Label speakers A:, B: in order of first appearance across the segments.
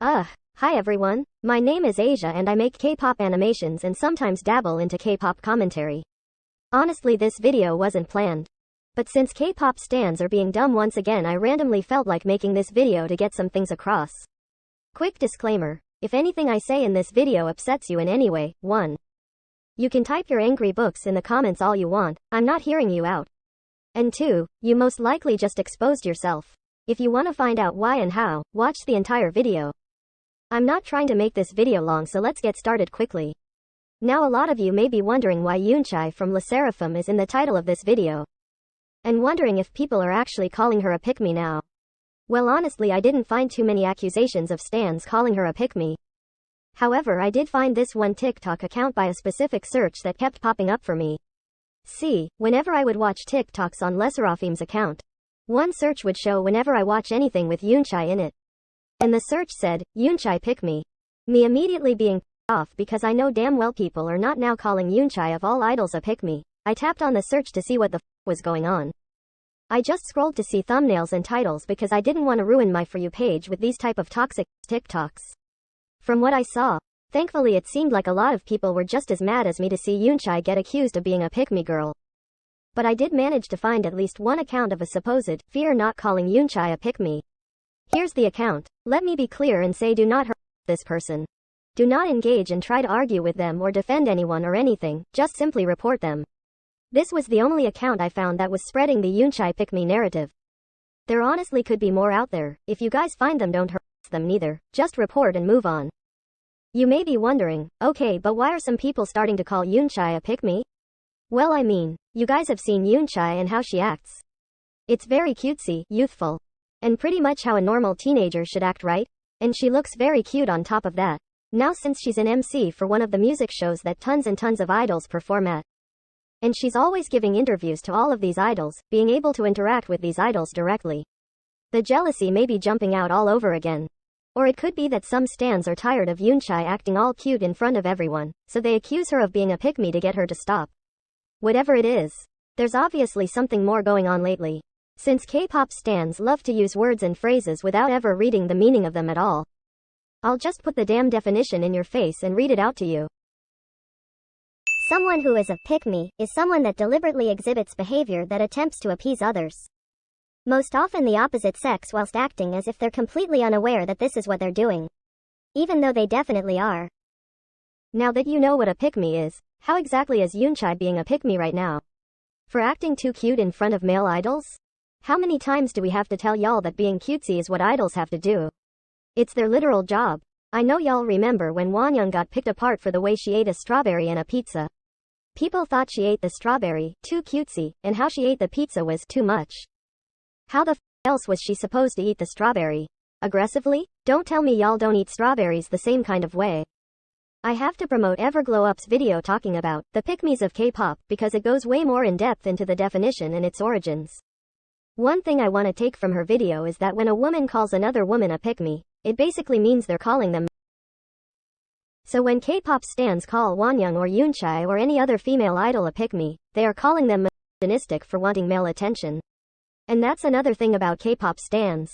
A: Hi everyone. My name is Asia and I make K-pop animations and sometimes dabble into K-pop commentary. Honestly, this video wasn't planned. But since K-pop stans are being dumb once again, I randomly felt like making this video to get some things across. Quick disclaimer. If anything I say in this video upsets you in any way, 1. You can type your angry books in the comments all you want, I'm not hearing you out. And 2. You most likely just exposed yourself. If you want to find out why and how, watch the entire video. I'm not trying to make this video long, so let's get started quickly. Now a lot of you may be wondering why Eunchae from LE SSERAFIM is in the title of this video. And wondering if people are actually calling her a pick-me now. Well, honestly, I didn't find too many accusations of stans calling her a pick-me. However, I did find this one TikTok account by a specific search that kept popping up for me. See, whenever I would watch TikToks on LE SSERAFIM's account, one search would show whenever I watch anything with Eunchae in it. And the search said, Eunchae pick me. Me immediately being off because I know damn well people are not now calling Eunchae of all idols a pick me. I tapped on the search to see what the was going on. I just scrolled to see thumbnails and titles because I didn't want to ruin my For You page with these type of toxic TikToks. From what I saw, thankfully it seemed like a lot of people were just as mad as me to see Eunchae get accused of being a pick me girl. But I did manage to find at least one account of a supposed fear not calling Eunchae a pick me. Here's the account. Let me be clear and say, do not hurt this person. Do not engage and try to argue with them or defend anyone or anything, just simply report them. This was the only account I found that was spreading the Eunchae pick me narrative. There honestly could be more out there. If you guys find them, don't hurt them neither, just report and move on. You may be wondering, okay, but why are some people starting to call Eunchae a pick me? Well, I mean, you guys have seen Eunchae and how she acts. It's very cutesy, youthful. And pretty much how a normal teenager should act, right? And she looks very cute on top of that. Now since she's an MC for one of the music shows that tons and tons of idols perform at. And she's always giving interviews to all of these idols, being able to interact with these idols directly. The jealousy may be jumping out all over again. Or it could be that some stans are tired of Eunchae acting all cute in front of everyone, so they accuse her of being a pick-me to get her to stop. Whatever it is, there's obviously something more going on lately. Since K-pop stans love to use words and phrases without ever reading the meaning of them at all. I'll just put the damn definition in your face and read it out to you.
B: Someone who is a pick-me is someone that deliberately exhibits behavior that attempts to appease others. Most often the opposite sex, whilst acting as if they're completely unaware that this is what they're doing. Even though they definitely are.
A: Now that you know what a pick-me is, how exactly is Eunchae being a pick-me right now? For acting too cute in front of male idols? How many times do we have to tell y'all that being cutesy is what idols have to do? It's their literal job. I know y'all remember when Wonyoung got picked apart for the way she ate a strawberry in a pizza. People thought she ate the strawberry, too cutesy, and how she ate the pizza was too much. How the else was she supposed to eat the strawberry? Aggressively? Don't tell me y'all don't eat strawberries the same kind of way. I have to promote Everglow Up's video talking about the pick-me's of K-pop because it goes way more in depth into the definition and its origins. One thing I want to take from her video is that when a woman calls another woman a pick-me, it basically means they're calling them. So when K-pop stans call Wonyoung or Eunchae or any other female idol a pick-me, they are calling them misogynistic for wanting male attention. And that's another thing about K-pop stans.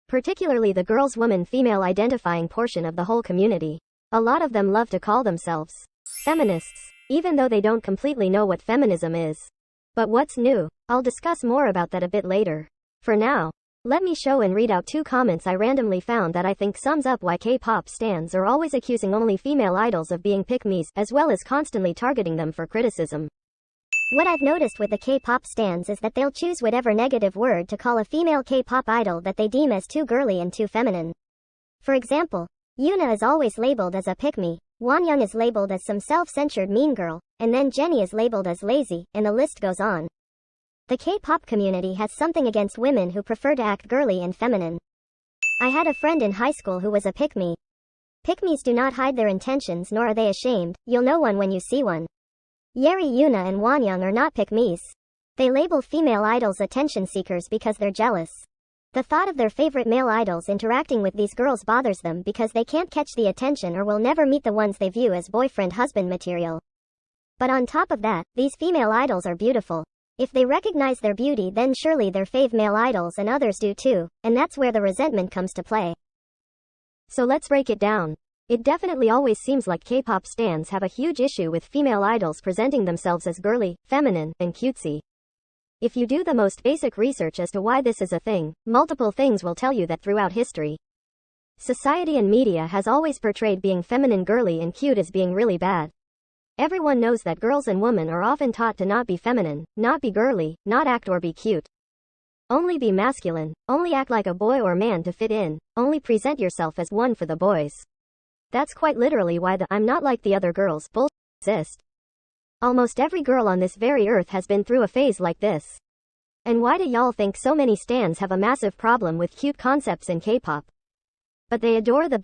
A: Particularly the girls, woman, female identifying portion of the whole community. A lot of them love to call themselves feminists, even though they don't completely know what feminism is. But what's new? I'll discuss more about that a bit later. For now, let me show and read out 2 comments I randomly found that I think sums up why K-pop stans are always accusing only female idols of being pick-me's, as well as constantly targeting them for criticism.
B: What I've noticed with the K-pop stans is that they'll choose whatever negative word to call a female K-pop idol that they deem as too girly and too feminine. For example, Yuna is always labeled as a pick-me, Wonyoung is labeled as some self-censured mean girl, and then Jennie is labeled as lazy, and the list goes on. The K-pop community has something against women who prefer to act girly and feminine. I had a friend in high school who was a pick-me. Pick-me's do not hide their intentions, nor are they ashamed. You'll know one when you see one. Yeri, Yuna and Wonyoung are not pick-me's. They label female idols attention seekers because they're jealous. The thought of their favorite male idols interacting with these girls bothers them because they can't catch the attention or will never meet the ones they view as boyfriend-husband material. But on top of that, these female idols are beautiful. If they recognize their beauty, then surely their fave male idols and others do too, and that's where the resentment comes to play.
A: So let's break it down. It definitely always seems like K-pop stans have a huge issue with female idols presenting themselves as girly, feminine, and cutesy. If you do the most basic research as to why this is a thing, multiple things will tell you that throughout history, society and media has always portrayed being feminine, girly, and cute as being really bad. Everyone knows that girls and women are often taught to not be feminine, not be girly, not act or be cute. Only be masculine, only act like a boy or man to fit in, only present yourself as one for the boys. That's quite literally why the "I'm not like the other girls" bullshit exists. Almost every girl on this very earth has been through a phase like this. And why do y'all think so many stans have a massive problem with cute concepts in K-pop? But they adore the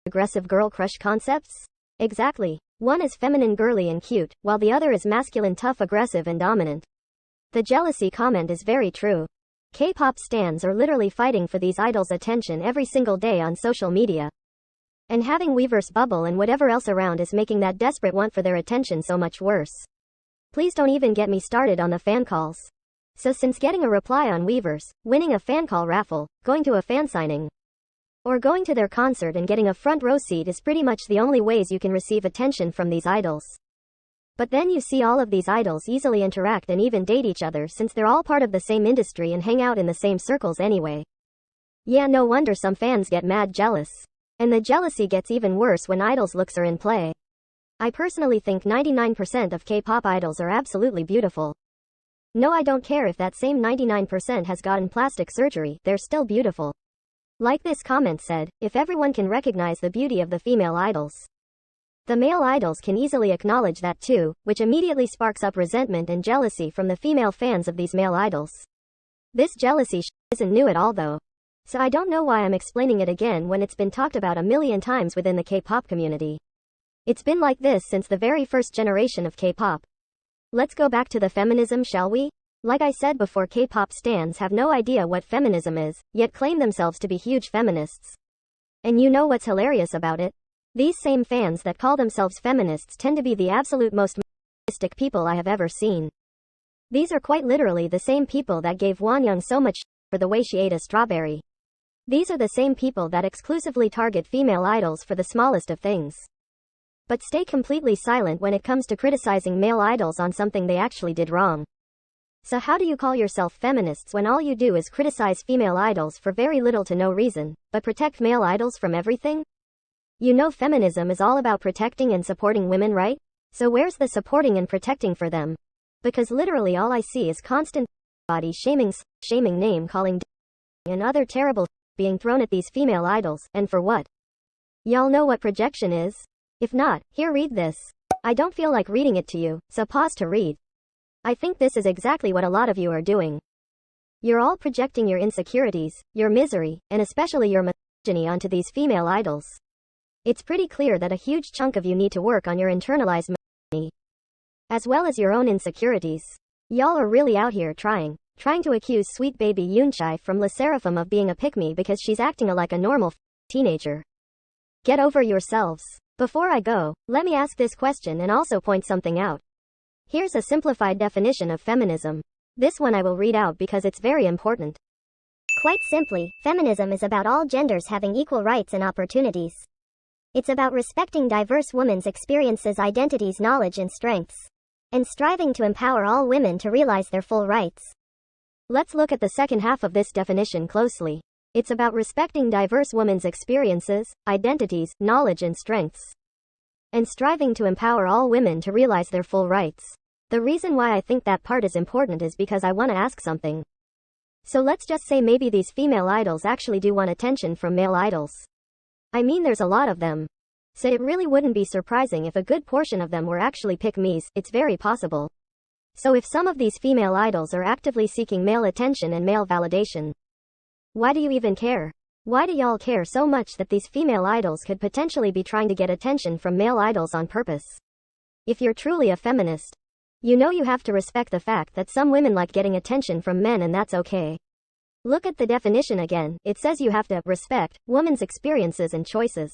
A: aggressive girl crush concepts? Exactly. One is feminine, girly, and cute, while the other is masculine, tough, aggressive, and dominant. The jealousy comment is very true. K-pop stans are literally fighting for these idols' attention every single day on social media. And having Weverse bubble and whatever else around is making that desperate want for their attention so much worse. Please don't even get me started on the fan calls. So since getting a reply on Weverse, winning a fan call raffle, going to a fan signing, or going to their concert and getting a front row seat is pretty much the only ways you can receive attention from these idols. But then you see all of these idols easily interact and even date each other since they're all part of the same industry and hang out in the same circles anyway. Yeah, no wonder some fans get mad jealous. And the jealousy gets even worse when idols' looks are in play. I personally think 99% of K-pop idols are absolutely beautiful. No, I don't care if that same 99% has gotten plastic surgery, they're still beautiful. Like this comment said, if everyone can recognize the beauty of the female idols, the male idols can easily acknowledge that too, which immediately sparks up resentment and jealousy from the female fans of these male idols. This jealousy isn't new at all though. So I don't know why I'm explaining it again when it's been talked about a million times within the K-pop community. It's been like this since the very first generation of K-pop. Let's go back to the feminism, shall we? Like I said before, K-pop stans have no idea what feminism is, yet claim themselves to be huge feminists. And you know what's hilarious about it? These same fans that call themselves feminists tend to be the absolute most misogynistic people I have ever seen. These are quite literally the same people that gave Wonyoung so much for the way she ate a strawberry. These are the same people that exclusively target female idols for the smallest of things. But stay completely silent when it comes to criticizing male idols on something they actually did wrong. So how do you call yourself feminists when all you do is criticize female idols for very little to no reason, but protect male idols from everything? You know feminism is all about protecting and supporting women, right? So where's the supporting and protecting for them? Because literally all I see is constant body shaming, name calling, and other terrible being thrown at these female idols, and for what? Y'all know what projection is? If not, here, read this. I don't feel like reading it to you, so pause to read. I think this is exactly what a lot of you are doing. You're all projecting your insecurities, your misery, and especially your misogyny onto these female idols. It's pretty clear that a huge chunk of you need to work on your internalized misogyny, as well as your own insecurities. Y'all are really out here trying to accuse sweet baby Eunchae from LE SSERAFIM of being a pick-me because she's acting like a normal teenager. Get over yourselves. Before I go, let me ask this question and also point something out. Here's a simplified definition of feminism. This one I will read out because it's very important.
B: Quite simply, feminism is about all genders having equal rights and opportunities. It's about respecting diverse women's experiences, identities, knowledge, and strengths, and striving to empower all women to realize their full rights. Let's look at the second half of this definition closely. It's about respecting diverse women's experiences, identities, knowledge, and strengths, and striving to empower all women to realize their full rights. The reason why I think that part is important is because I want to ask something. So let's just say maybe these female idols actually do want attention from male idols. I mean, there's a lot of them. So it really wouldn't be surprising if a good portion of them were actually pick-me's. It's very possible. So if some of these female idols are actively seeking male attention and male validation, why do you even care? Why do y'all care so much that these female idols could potentially be trying to get attention from male idols on purpose? If you're truly a feminist, you know you have to respect the fact that some women like getting attention from men, and that's okay. Look at the definition again. It says you have to respect women's experiences and choices.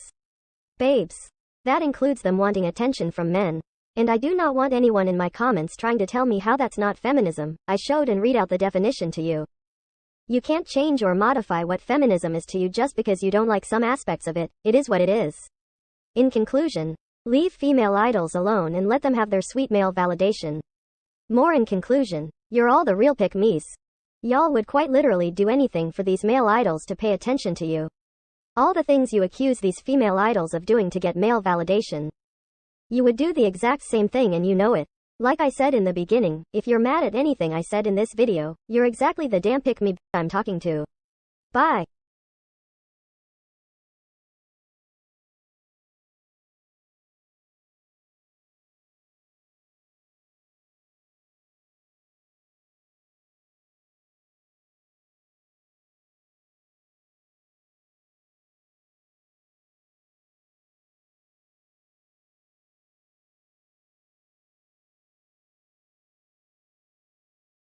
B: Babes, that includes them wanting attention from men. And I do not want anyone in my comments trying to tell me how that's not feminism. I showed and read out the definition to you.
A: You can't change or modify what feminism is to you just because you don't like some aspects of it. It is what it is. In conclusion, leave female idols alone and let them have their sweet male validation. More in conclusion, you're all the real pick-me's. Y'all would quite literally do anything for these male idols to pay attention to you. All the things you accuse these female idols of doing to get male validation. You would do the exact same thing and you know it. Like I said in the beginning, if you're mad at anything I said in this video, you're exactly the damn pick-me I'm talking to. Bye.